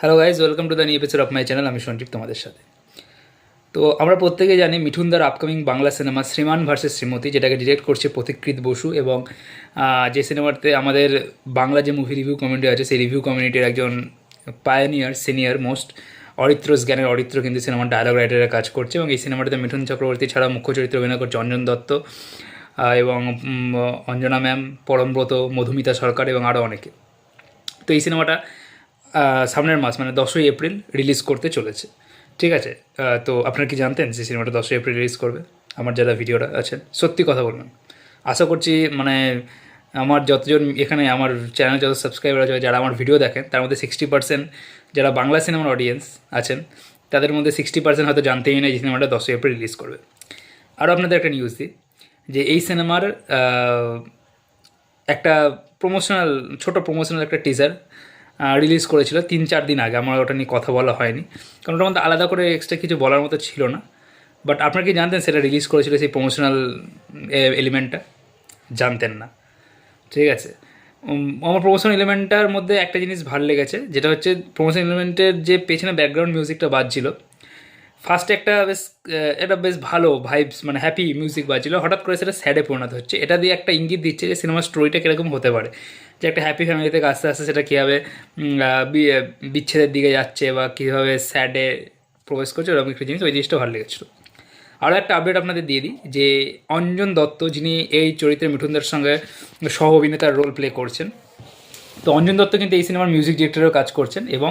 Hello guys, welcome to the new episode of my channel. আমি সঞ্জীব তোমাদের সাথে। তো আমরা প্রত্যেকেই জানি মিঠুনদার আপকামিং বাংলা সিনেমা শ্রীমান ভার্সেস শ্রীমতী, যেটাকে ডিরেক্ট করছে পথিকৃৎ বসু, এবং যে সিনেমাতে আমাদের বাংলা যে মুভি রিভিউ কমিউনিটি আছে সেই রিভিউ কমিউনিটির একজন পায়োনিয়ার সিনিয়র মোস্ট অরিত্রস জ্ঞানের অরিত্র কিন্তু সিনেমার ডায়লগ রাইটারের কাজ করছে। এবং এই সিনেমাটাতে মিঠুন চক্রবর্তী ছাড়া মুখ্য চরিত্রে অভিনয় করছে অঞ্জন দত্ত এবং অঞ্জনা ম্যাম, পরমব্রত, মধুমিতা সরকার এবং আরও অনেকে। তো এই সিনেমাটা সামনের মাস মানে 10ই এপ্রিল রিলিজ করতে চলেছে। ঠিক আছে, তো আপনারা কি জানতেন যে সিনেমাটা 10ই এপ্রিল রিলিজ করবে? আমার যারা ভিডিওটা আছেন সত্যি কথা বলবেন, আশা করছি মানে আমার যতজন এখানে আমার চ্যানেল যত সাবস্ক্রাইবার আছে, যারা আমার ভিডিও দেখেন, তার মধ্যে 60% যারা বাংলা সিনেমার অডিয়েন্স আছেন, তাদের মধ্যে 60% হয়তো জানতেই না যে সিনেমাটা 10ই এপ্রিল রিলিজ করবে। আরও আপনাদের একটা নিউজ দিই যে এই সিনেমার একটা ছোটো প্রমোশনাল একটা টিজার রিলিজ করেছিল 3-4 দিন আগে। আমার ওটা নিয়ে কথা বলা হয়নি, কারণ ওটার মধ্যে আলাদা করে এক্সট্রা কিছু বলার মতো ছিল না। বাট আপনারা কি জানতেন সেটা রিলিজ করেছিল সেই প্রমোশনাল এলিমেন্টটা? জানতেন না, ঠিক আছে। আমার প্রমোশনাল এলিমেন্টটার মধ্যে একটা জিনিস ভালো লেগেছে, যেটা হচ্ছে প্রমোশনাল এলিমেন্টের যে পেছনে ব্যাকগ্রাউন্ড মিউজিকটা বাজছিল, ফার্স্টে একটা বেশ ভালো ভাইবস মানে হ্যাপি মিউজিক বাজছিল, হঠাৎ করে সেটা স্যাডে পরিণত হচ্ছে। এটা দিয়ে একটা ইঙ্গিত দিচ্ছে যে সিনেমার স্টোরিটা কীরকম হতে পারে, যে একটা হ্যাপি ফ্যামিলি থেকে আস্তে আস্তে সেটা কীভাবে বিচ্ছেদের দিকে যাচ্ছে বা কীভাবে স্যাডে প্রবেশ করছে, ওরকম একটা জিনিস, ওই জিনিসটা ভালো লেগেছিলো। আরও একটা আপডেট আপনাদের দিয়ে দিই যে অঞ্জন দত্ত, যিনি এই চরিত্রে মিঠুনদার সঙ্গে সহ অভিনেতার রোল প্লে করছেন, তো অঞ্জন দত্ত কিন্তু এই সিনেমার মিউজিক ডিরেক্টরেও কাজ করছেন। এবং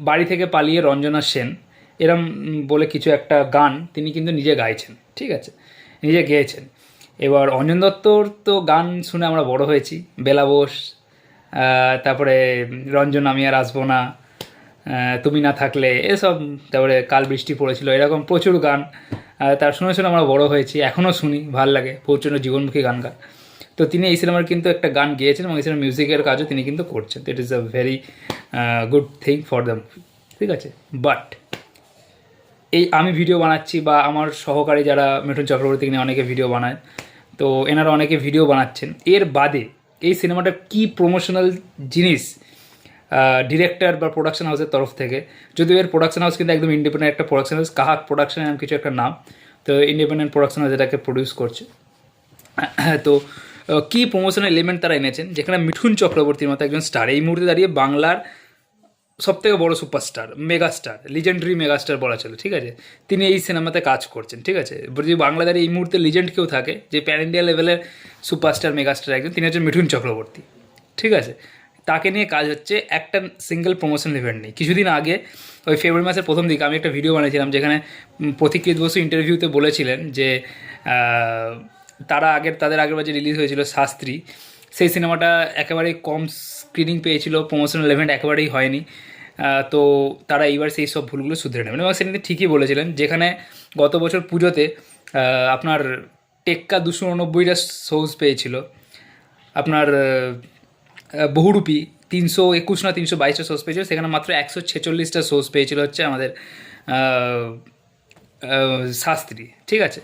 বাড়ি থেকে পালিয়ে রঞ্জনা সেন এরম বলে কিছু একটা গান তিনি কিন্তু নিজে গাইছেন, ঠিক আছে, নিজে গেয়েছেন। এবার অঞ্জন দত্তর তো গান শুনে আমরা বড় হয়েছি, বেলা বোস, তারপরে রঞ্জন আমি আর আসবো না, তুমি না থাকলে, এসব, তারপরে কাল বৃষ্টি পড়েছিল, এরকম প্রচুর গান তার শুনে শুনে আমরা বড় হয়েছি, এখনও শুনি, ভাল লাগে, প্রচণ্ড জীবনমুখী গান গান। তো তিনি এই সিনেমার কিন্তু একটা গান গেয়েছেন এবং এই সিনেমার মিউজিকের কাজও তিনি কিন্তু করছেন। It is a very good thing for the movie, ঠিক আছে। বাট এই আমি ভিডিও বানাচ্ছি বা আমার সহকারী যারা মিঠুন চক্রবর্তী নিয়ে অনেকে ভিডিও বানায়, তো এনারা অনেকে ভিডিও বানাচ্ছেন, এর বাদে এই সিনেমাটার কী প্রমোশনাল জিনিস ডিরেক্টর বা প্রোডাকশন হাউসের তরফ থেকে, যদিও এর প্রোডাকশন হাউস কিন্তু একদম ইন্ডিপেন্ডেন্ট একটা প্রোডাকশন হাউস, কাহাক প্রোডাকশন এরকম কিছু একটা নাম, তো ইন্ডিপেন্ডেন্ট প্রোডাকশন হাউস এটাকে প্রডিউস করছে। তো কী প্রমোশনাল এলিমেন্ট তারা এনেছেন, যেখানে মিঠুন চক্রবর্তীর মতো একজন স্টার এই মুহূর্তে দাঁড়িয়ে বাংলার সবথেকে বড় সুপারস্টার, মেগাস্টার, লিজেন্ডারি মেগাস্টার বলা চলে, ঠিক আছে, তিনি এই সিনেমাতে কাজ করছেন, ঠিক আছে। যদি বাংলাদেশে এই মুহূর্তে লিজেন্ড কেউ থাকে, যে প্যান ইন্ডিয়া লেভেলের সুপারস্টার মেগাস্টার একজন, তিনি হচ্ছেন মিঠুন চক্রবর্তী, ঠিক আছে। তাকে নিয়ে কাজ হচ্ছে, একটা সিঙ্গেল প্রমোশনাল ইভেন্ট নেই। কিছুদিন আগে ওই ফেব্রুয়ারি মাসের প্রথম দিকে আমি একটা ভিডিও বানিয়েছিলাম, যেখানে পথিকৃৎ বসু ইন্টারভিউতে বলেছিলেন যে তাদের আগের বাজে রিলিজ হয়েছিল শাস্ত্রী, সেই সিনেমাটা একেবারেই কম স্ক্রিনিং পেয়েছিল, প্রমোশনাল ইভেন্ট একেবারেই হয়নি। তো তারা এইবার সেই সব ভুলগুলো শুধরে নেবেন। এবং সেদিন ঠিকই বলেছিলেন, যেখানে গত বছর পুজোতে আপনার টেক্কা 289টা শোজ পেয়েছিল, আপনার বহুরূপী 321 না 322টা শোজ পেয়েছিল, সেখানে মাত্র 146টা শোজ পেয়েছিল হচ্ছে আমাদের শাস্ত্রী, ঠিক আছে।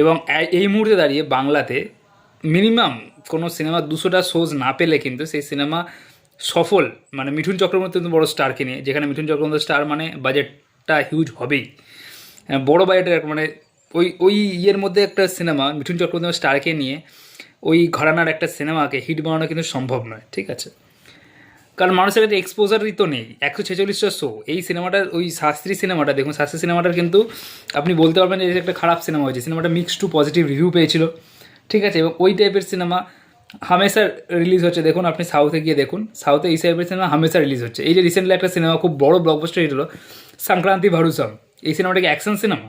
এবং এই মুহূর্তে দাঁড়িয়ে বাংলাতে মিনিমাম কোনো সিনেমা 200টা শোজ না পেলে কিন্তু সেই সিনেমা সফল, মানে মিঠুন চক্রবর্তী কিন্তু বড়ো স্টারকে নিয়ে, যেখানে মিঠুন চক্রবর্তী স্টার মানে বাজেটটা হিউজ হবেই, বড়ো বাজেটের, মানে ওই ইয়ের মধ্যে একটা সিনেমা মিঠুন চক্রবর্তী স্টারকে নিয়ে ওই ঘরানার একটা সিনেমাকে হিট বানানো কিন্তু সম্ভব নয়, ঠিক আছে। কারণ মানুষের কাছে এক্সপোজারই তো নেই। 146টা শো, এই সিনেমাটার, ওই শাস্ত্রী সিনেমাটা দেখুন, শাস্ত্রী সিনেমাটার কিন্তু আপনি বলতে পারবেন যে একটা খারাপ সিনেমা হয়েছে, সিনেমাটা মিক্সড টু পজিটিভ রিভিউ পেয়েছিল, ঠিক আছে। এবং ওই টাইপের সিনেমা হামেশা রিলিজ হচ্ছে, দেখুন আপনি সাউথে গিয়ে দেখুন, সাউথে এই টাইপের সিনেমা হামেশা রিলিজ হচ্ছে। এই যে রিসেন্টলি একটা সিনেমা খুব বড় ব্লকবাস্টার হিট হলো, সংক্রান্তি ভারুসম, এই সিনেমাটা কি অ্যাকশন সিনেমা?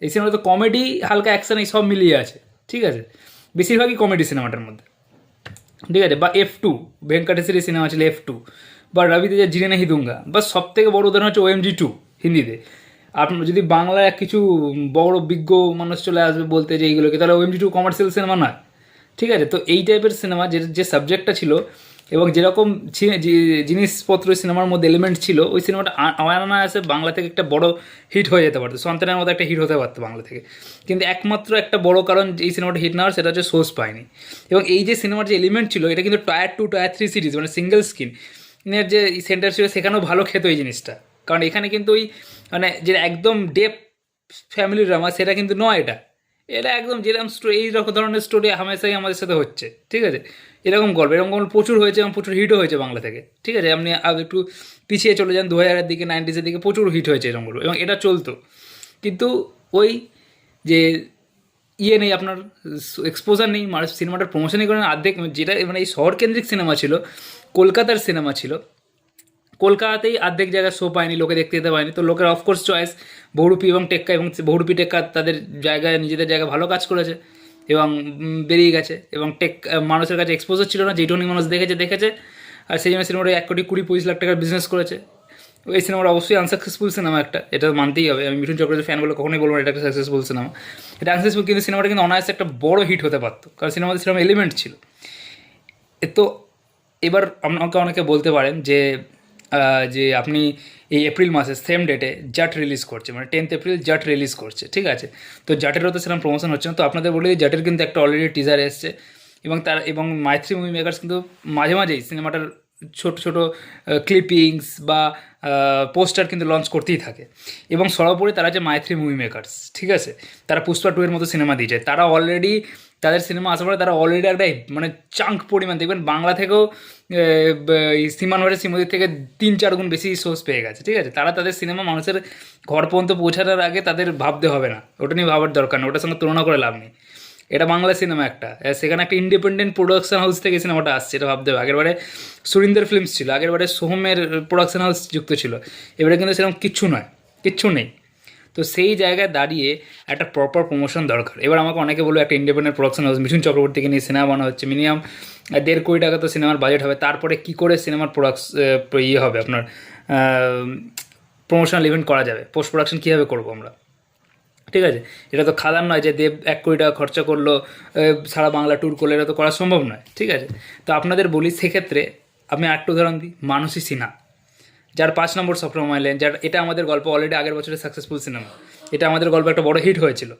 এই সিনেমাটা তো কমেডি, হালকা অ্যাকশন, এই সব মিলিয়ে আছে, ঠিক আছে, বেশিরভাগই কমেডি সিনেমাটার মধ্যে, ঠিক আছে। বা F2, ভেঙ্কটেশের সিনেমা ছিল F2, বা রবি তেজের জিনে নাহি দুঙ্গা, বা সব থেকে বড় উদাহরণ হচ্ছে OMG 2 হিন্দিতে। আপনার যদি বাংলায় কিছু বড় বিজ্ঞ মানুষ চলে আসবে বলতে যে এইগুলোকে, তাহলে OMG 2 কমার্শিয়াল সিনেমা নয়, ঠিক আছে। তো এই টাইপের সিনেমা যে সাবজেক্টটা ছিল এবং যেরকম জিনিসপত্র সিনেমার মধ্যে এলিমেন্ট ছিল, ওই সিনেমাটা অনায়াসে বাংলা থেকে একটা বড় হিট হয়ে যেতে পারতো, সন্তানের মতো একটা হিট হতে পারতো বাংলা থেকে। কিন্তু একমাত্র একটা বড় কারণ এই সিনেমাটা হিট না হওয়ার, সেটা হচ্ছে সোর্স পায়নি। এবং এই যে সিনেমার যে এলিমেন্ট ছিল, এটা কিন্তু টায়ার 2 টায়ার 3 সিরিজ, মানে সিঙ্গেল স্ক্রিন, এর যে সেন্টার ছিল সেখানেও ভালো খেত এই জিনিসটা, কারণ এখানে কিন্তু ওই মানে যে একদম ডেপ ফ্যামিলি ড্রামা সেটা কিন্তু নয়, এটা একদম যেরকম স্টোরি, এই রকম ধরনের স্টোরি হামেশাই আমাদের সাথে হচ্ছে, ঠিক আছে। এরকম গল্প প্রচুর হয়েছে এবং প্রচুর হিটও হয়েছে বাংলা থেকে, ঠিক আছে। আপনি একটু পিছিয়ে চলে যান 2000-এর দিকে, 90s-এর দিকে প্রচুর হিট হয়েছে এরকম গল্প, এবং এটা চলতো। কিন্তু ওই যে নেই আপনার, এক্সপোজার নেই, মানে সিনেমাটার প্রমোশনই করেন অর্ধেক, যেটা মানে এই শহর কেন্দ্রিক সিনেমা ছিল, কলকাতার সিনেমা ছিল, কলকাতাতেই অর্ধেক জায়গায় শো পায়নি, লোকে দেখতে যেতে পায়নি। তো লোকের অফকোর্স চয়েস বহুরূপী এবং টেক্কা, এবং বহুরূপী টেক্কা তাদের জায়গায় নিজেদের জায়গায় ভালো কাজ করেছে এবং বেরিয়ে গেছে, এবং মানুষের কাছে এক্সপোজার ছিল না, যেটুকুনি মানুষ দেখেছে। আর সেই জন্য সিনেমাটা 1,20,25,00,000 টাকার বিজনেস করেছে। এই সিনেমাটা অবশ্যই আনসাকসেসফুল সিনেমা একটা, এটা মানতেই হবে। আমি মিঠুন চক্রবর্তীর ফ্যান বলে কখনোই বলবো না এটা একটা সাকসেসফুল সিনেমা, এটা আনসাকসেসফুল, কিন্তু সিনেমাটা কিন্তু অনায়াসে একটা বড় হিট হতে পারতো, কারণ সিনেমাতে সেরকম এলিমেন্ট ছিল। তো এবার আপনাকে অনেকে বলতে পারেন যে যে আপনি এই এপ্রিল মাসে সেম ডেটে জাট রিলিজ করছে, মানে 10th এপ্রিল জাট রিলিজ করছে, ঠিক আছে। তো জাটেরও তো সেরকম প্রমোশন হচ্ছে না। তো আপনাদের বলি জাটের কিন্তু একটা অলরেডি টিজার এসছে, এবং মাইথ্রি মুভি মেকার্স কিন্তু মাঝে মাঝেই সিনেমাটার ছোট ছোট ক্লিপিংস বা পোস্টার কিন্তু লঞ্চ করতেই থাকে। এবং সর্বোপরি তারা যে মাইথ্রি মুভি মেকার্স, ঠিক আছে, তারা পুষ্পা 2 এর মতো সিনেমা দিয়েছে, তারা অলরেডি তাদের সিনেমা আসার পরে তারা অলরেডি একটা মানে চাঙ্ক পরিমাণ, দেখবেন বাংলা থেকেও এই সীমান ভারের শ্রীমতির থেকে 3-4 গুণ বেশি সোর্স পেয়ে গেছে, ঠিক আছে। তারা তাদের সিনেমা মানুষের ঘর পর্যন্ত পৌঁছানোর আগে তাদের ভাবতে হবে না, ওটা নিয়ে ভাবার দরকার নেই, ওটার সঙ্গে তুলনা করে লাভ নেই। এটা বাংলা সিনেমা একটা, সেখানে একটা ইন্ডিপেন্ডেন্ট প্রোডাকশন হাউস থেকে সিনেমাটা আসছে, এটা ভাবতে হবে। আগেরবারে সুরিন্দর ফিল্মস ছিল, আগেরবারে সোহমের প্রোডাকশন হাউস যুক্ত ছিল, এবারে কিন্তু সেরকম কিচ্ছু নেই। তো সেই জায়গায় দাঁড়িয়ে একটা প্রপার প্রমোশন দরকার। এবার আমাকে অনেকে বলবো একটা ইন্ডিপেন্ডেন্ট প্রোডাকশন হাউস মিঠুন চক্রবর্তীকে নিয়ে সিনেমা বানা হচ্ছে, মিনিমাম 1.5 কোটি টাকা তো সিনেমার বাজেট হবে, তারপরে কী করে সিনেমার হবে আপনার প্রমোশনাল ইভেন্ট করা যাবে, পোস্ট প্রোডাকশন কীভাবে করবো আমরা, ঠিক আছে। এটা তো খাদান নয় যে দেব 1 কোটি টাকা খরচা করলো সারা বাংলা ট্যুর করলে, এটা তো করা সম্ভব নয়, ঠিক আছে। তো আপনাদের বলি সেক্ষেত্রে আমি আরেকটু উদাহরণ দিই, মানসী সিনহা, যার 5 নম্বর স্বপ্নময় লেন, যার এটা আমাদের গল্প অলরেডি আগের বছরের সাকসেসফুল সিনেমা, এটা আমাদের গল্প একটা বড় হিট হয়েছিল,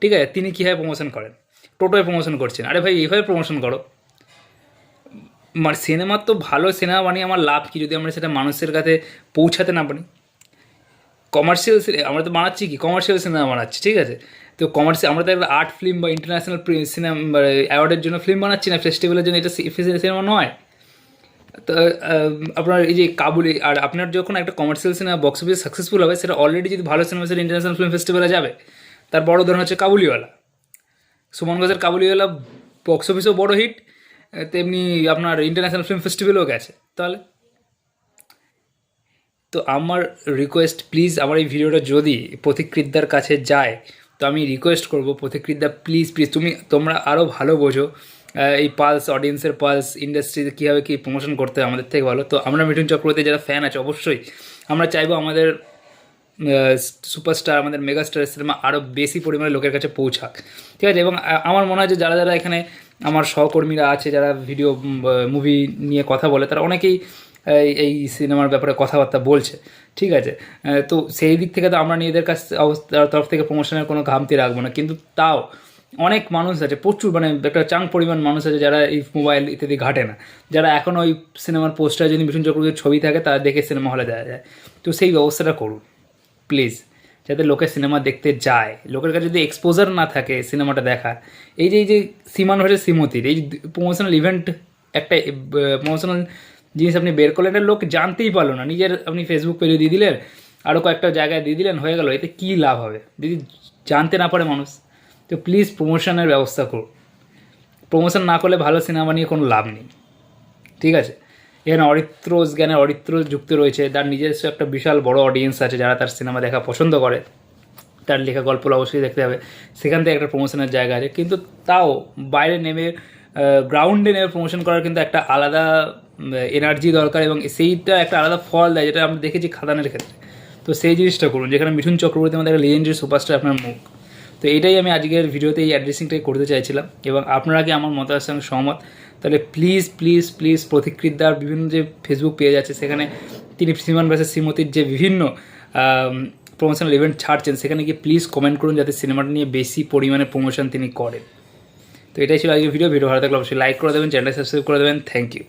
ঠিক আছে। তিনি কীভাবে প্রমোশন করেন, টোটোয় প্রমোশন করছেন, আরে ভাই এইভাবে প্রমোশন করো। মানে সিনেমার তো ভালো সিনেমা বানিয়ে আমার লাভ কী যদি আমরা সেটা মানুষের কাছে পৌঁছাতে না পারি। কমার্শিয়াল আমরা তো বানাচ্ছি কি, কমার্শিয়াল সিনেমা বানাচ্ছি, ঠিক আছে। তো আমরা তো একটা আর্ট ফিল্ম বা ইন্টারন্যাশনাল সিনেমা অ্যাওয়ার্ডের জন্য ফিল্ম বানাচ্ছি না, ফেস্টিভ্যালের জন্য, এটা সিনেমা নয়। তো আপনার এই যে কাবুলি, আর আপনার যখন একটা কমার্শিয়াল সিনেমা বক্স অফিসে সাকসেসফুল হবে, সেটা অলরেডি যদি ভালো সিনেমা সেটা ইন্টারন্যাশনাল ফিল্ম ফেস্টিভ্যালে যাবে। তার বড় উদাহরণ হচ্ছে কাবুলিওয়ালা, সুমন ঘোষের কাবুলিওয়ালা বক্স অফিসেও বড় হিট, তেমনি আপনার ইন্টারন্যাশনাল ফিল্ম ফেস্টিভ্যালেও গেছে। তাহলে তো আমার রিকোয়েস্ট, প্লিজ আমার এই ভিডিওটা যদি প্রতিকৃতদার কাছে যায়, তো আমি রিকোয়েস্ট করবো প্রতিকৃতদা প্লিজ তোমরা আরও ভালো বোঝো এই পালস, অডিয়েন্সের পালস, ইন্ডাস্ট্রিতে কীভাবে কী প্রমোশন করতে হয় আমাদের থেকে ভালো। তো আমরা মিঠুন চক্রবর্তী যারা ফ্যান আছে, অবশ্যই আমরা চাইবো আমাদের সুপারস্টার, আমাদের মেগাস্টারের সিনেমা আরও বেশি পরিমাণে লোকের কাছে পৌঁছাক, ঠিক আছে। এবং আমার মনে হয় যে যারা যারা এখানে আমার সহকর্মীরা আছে, যারা ভিডিও মুভি নিয়ে কথা বলে, তারা অনেকেই এই সিনেমার ব্যাপারে কথাবার্তা বলছে, ঠিক আছে। তো সেই দিক থেকে তো আমরা নিজেদের তরফ থেকে প্রমোশনের কোনো ঘামতি রাখবো না, কিন্তু তাও অনেক মানুষ আছে, প্রচুর মানে একটা চাং পরিমাণ মানুষ আছে যারা এই মোবাইল ইত্যাদি ঘাটে না, যারা এখন ওই সিনেমার পোস্টারে যদি মিঠুন চক্রবর্তীর ছবি থাকে তারা দেখে সিনেমা হলে দেওয়া যায়। তো সেই ব্যবস্থাটা করুন প্লিজ, যাতে লোকে সিনেমা দেখতে যায়। লোকের কাছে যদি এক্সপোজার না থাকে সিনেমাটা দেখার, এই যে সীমান ভার্সেস শ্রীমতির এই প্রমোশনাল ইভেন্ট, একটা প্রমোশনাল জিনিস আপনি বের করলেন, এটা লোক জানতেই পারলো না, নিজের আপনি ফেসবুক পেজে দিয়ে দিলেন, আরও কয়েকটা জায়গায় দিয়ে দিলেন, হয়ে গেল, এতে কী লাভ হবে যদি জানতে না পারে মানুষ। তো প্লিজ প্রমোশনের ব্যবস্থা করুন, প্রমোশন না করলে ভালো সিনেমা নিয়ে কোনো লাভ নেই, ঠিক আছে। এখানে অরিত্র যুক্ত রয়েছে, তার নিজস্ব একটা বিশাল বড় অডিয়েন্স আছে যারা তার সিনেমা দেখা পছন্দ করে, তার লেখা গল্পগুলো অবশ্যই দেখতে হবে, সেখান থেকে একটা প্রমোশনের জায়গা আছে। কিন্তু তাও বাইরে নেমে গ্রাউন্ডে নেমে প্রমোশন করার কিন্তু একটা আলাদা এনার্জি দরকার, এবং সেইটা একটা আলাদা ফল দেয়, যেটা আমরা দেখেছি খাদানের ক্ষেত্রে। তো সেই জিনিসটা করুন, যেখানে মিঠুন চক্রবর্তী আমাদের একটা লেজেন্ডারি সুপারস্টার, আপনার মুখ। তো এইটাই আমি আজকের ভিডিওতে এই অ্যাড্রেসিংটাই করতে চাইছিলাম, এবং আপনারা কি আমার মতামতের সঙ্গে সহমত, তাহলে প্লিজ প্রতিকৃতদার বিভিন্ন যে ফেসবুক পেজ আছে, সেখানে তিনি সীমান ভার্সেস শ্রীমতির যে বিভিন্ন প্রমোশনাল ইভেন্ট ছাড়ছেন, সেখানে গিয়ে প্লিজ কমেন্ট করুন, যাতে সিনেমাটা নিয়ে বেশি পরিমাণে প্রমোশন তিনি করেন। তো এটাই ছিল আজকের ভিডিও ভালো থাকলে অবশ্যই লাইক করে দেবেন, চ্যানেলটা সাবস্ক্রাইব করে দেবেন। Thank you.